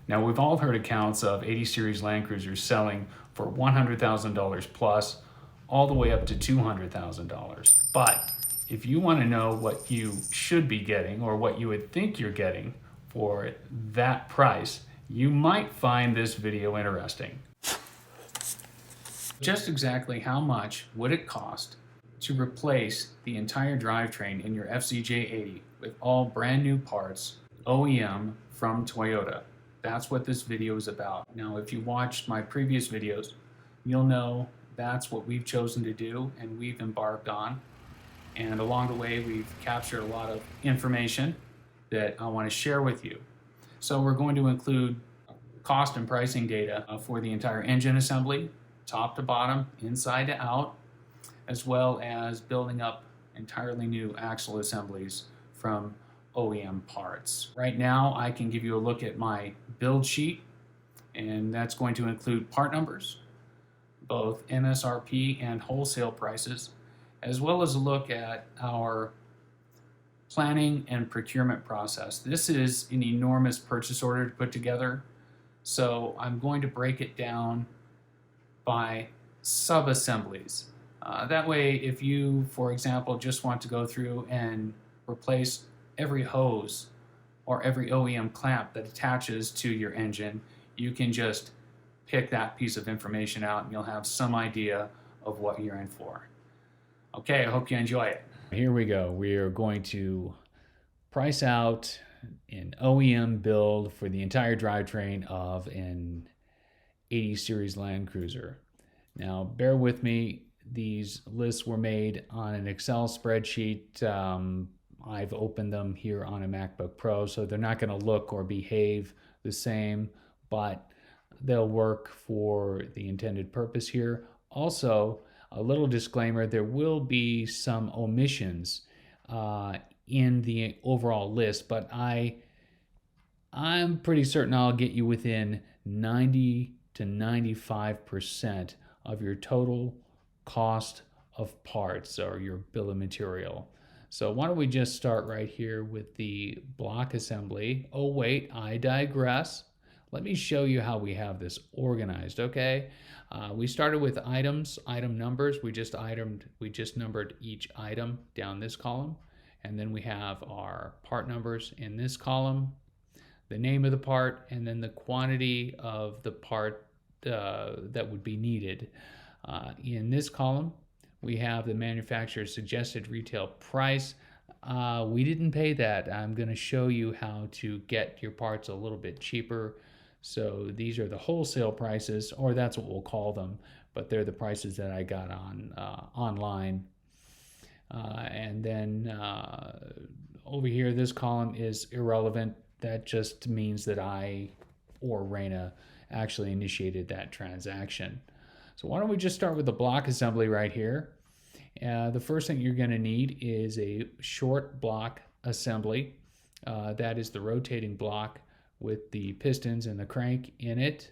Now, we've all heard accounts of 80 series Land Cruisers selling for $100,000 plus, all the way up to $200,000. But if you want to know what you should be getting or what you would think you're getting for that price, you might find this video interesting. Just exactly how much would it cost to replace the entire drivetrain in your FZJ80 with all brand new parts, OEM from Toyota? That's what this video is about. Now, if you watched my previous videos, you'll know that's what we've chosen to do and we've embarked on. And along the way, we've captured a lot of information that I want to share with you. So we're going to include cost and pricing data for the entire engine assembly, top to bottom, inside to out, as well as building up entirely new axle assemblies from OEM parts. Right now, I can give you a look at my build sheet, and that's going to include part numbers, both MSRP and wholesale prices, as well as a look at our planning and procurement process. This is an enormous purchase order to put together, so I'm going to break it down by sub-assemblies. That way, if you, for example, just want to go through and replace every hose or every OEM clamp that attaches to your engine, you can just pick that piece of information out and you'll have some idea of what you're in for. Okay, I hope you enjoy it. Here we go. We are going to price out an OEM build for the entire drivetrain of an 80 series Land Cruiser. Now, bear with me. These lists were made on an Excel spreadsheet. I've opened them here on a MacBook Pro, so they're not going to look or behave the same, but they'll work for the intended purpose here. Also, a little disclaimer, there will be some omissions in the overall list, but I'm pretty certain I'll get you within 90 to 95% of your total cost of parts or your bill of material. So why don't we just start right here with the block assembly. Oh wait, I digress. Let me show you how we have this organized, okay? We started with items, item numbers. We just numbered each item down this column. And then we have our part numbers in this column, the name of the part, and then the quantity of the part that would be needed. In this column, we have the manufacturer's suggested retail price. We didn't pay that. I'm going to show you how to get your parts a little bit cheaper. So these are the wholesale prices, or that's what we'll call them, but they're the prices that I got on online. And then over here, this column is irrelevant. That just means that I or Raina actually initiated that transaction. So why don't we just start with the block assembly right here. The first thing you're going to need is a short block assembly. That is the rotating block with the pistons and the crank in it.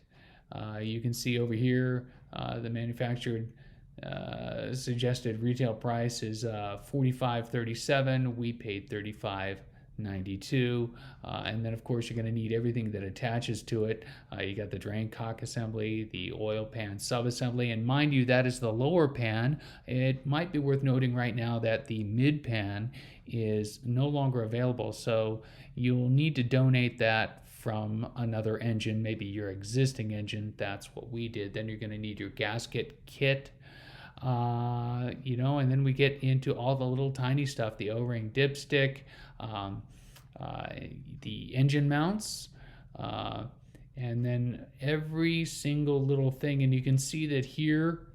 You can see over here the manufactured suggested retail price is $45.37. We paid $35.92, and then of course you're going to need everything that attaches to it. You got the drain cock assembly, the oil pan sub-assembly, and mind you, that is the lower pan. It might be worth noting right now that the mid pan is no longer available, so you'll need to donate that from another engine, maybe your existing engine. That's what we did. Then you're going to need your gasket kit, and then we get into all the little tiny stuff, the O-ring dipstick, the engine mounts, and then every single little thing. And you can see that here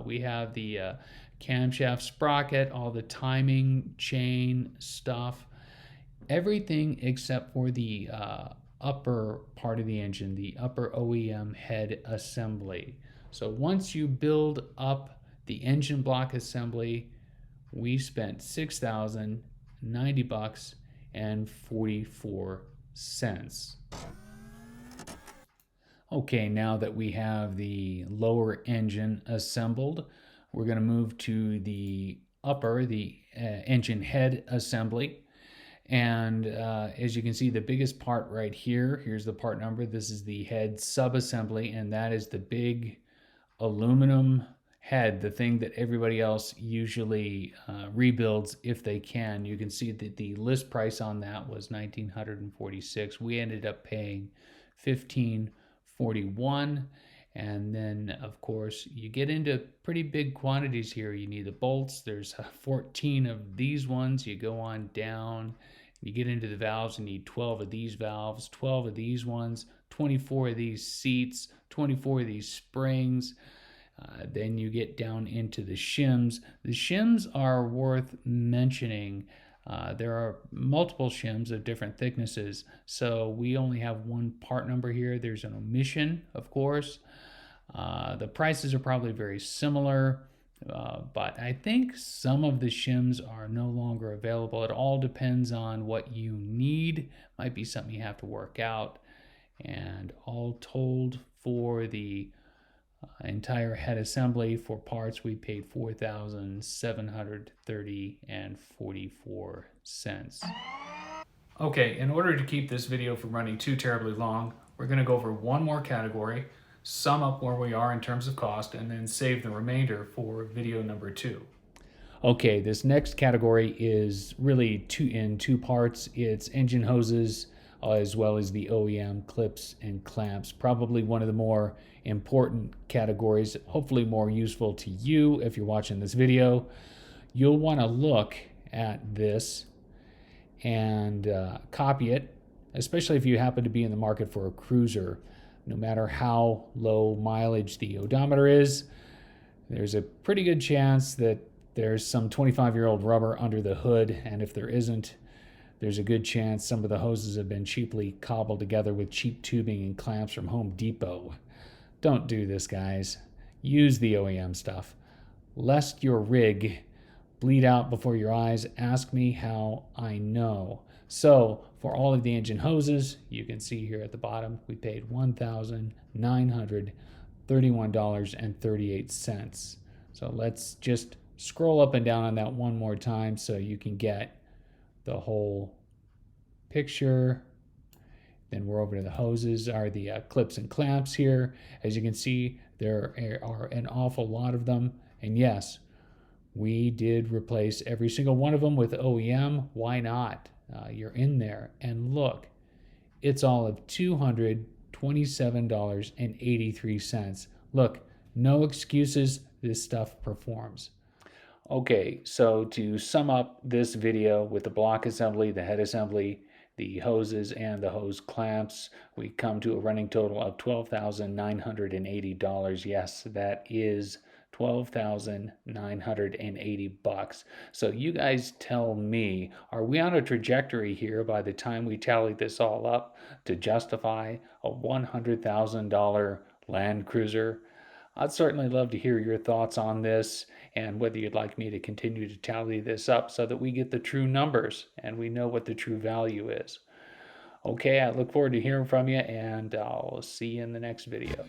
we have the camshaft sprocket, all the timing chain stuff, everything except for the upper part of the engine, the upper OEM head assembly. So once you build up the engine block assembly, we spent $6,090.44. Okay, now that we have the lower engine assembled, we're going to move to the upper, the engine head assembly. And as you can see, the biggest part right here, here's the part number. This is the head sub-assembly, and that is the big aluminum head, the thing that everybody else usually rebuilds if they can. You can see that the list price on that was $1,946. We ended up paying $1,541. And then, of course, you get into pretty big quantities here. You need the bolts. There's 14 of these ones. You go on down. You get into the valves. You need 12 of these valves, 12 of these ones, 24 of these seats, 24 of these springs. Then you get down into the shims. The shims are worth mentioning. There are multiple shims of different thicknesses, so we only have one part number here. There's an omission, of course. The prices are probably very similar, but I think some of the shims are no longer available. It all depends on what you need. Might be something you have to work out. And all told, for the entire head assembly for parts, we paid $4,730.44. Okay, in order to keep this video from running too terribly long, we're going to go over one more category, sum up where we are in terms of cost, and then save the remainder for video number 2. Okay, this next category is really in two parts. It's engine hoses as well as the OEM clips and clamps. Probably one of the more important categories, hopefully more useful to you if you're watching this video. You'll want to look at this and copy it, especially if you happen to be in the market for a cruiser. No matter how low mileage the odometer is, there's a pretty good chance that there's some 25-year-old rubber under the hood, and if there isn't, there's a good chance some of the hoses have been cheaply cobbled together with cheap tubing and clamps from Home Depot. Don't do this, guys. Use the OEM stuff. Lest your rig bleed out before your eyes, ask me how I know. So for all of the engine hoses, you can see here at the bottom, we paid $1,931.38. So let's just scroll up and down on that one more time so you can get the whole picture. Then we're over to the hoses, are the clips and clamps here. As you can see, there are an awful lot of them. And yes, we did replace every single one of them with OEM. Why not? You're in there and look, it's all of $227.83. Look, no excuses, this stuff performs. Okay, so to sum up this video with the block assembly, the head assembly, the hoses, and the hose clamps, we come to a running total of $12,980. Yes, that is $12,980. So you guys tell me, are we on a trajectory here by the time we tally this all up to justify a $100,000 Land Cruiser? I'd certainly love to hear your thoughts on this and whether you'd like me to continue to tally this up so that we get the true numbers and we know what the true value is. Okay, I look forward to hearing from you, and I'll see you in the next video.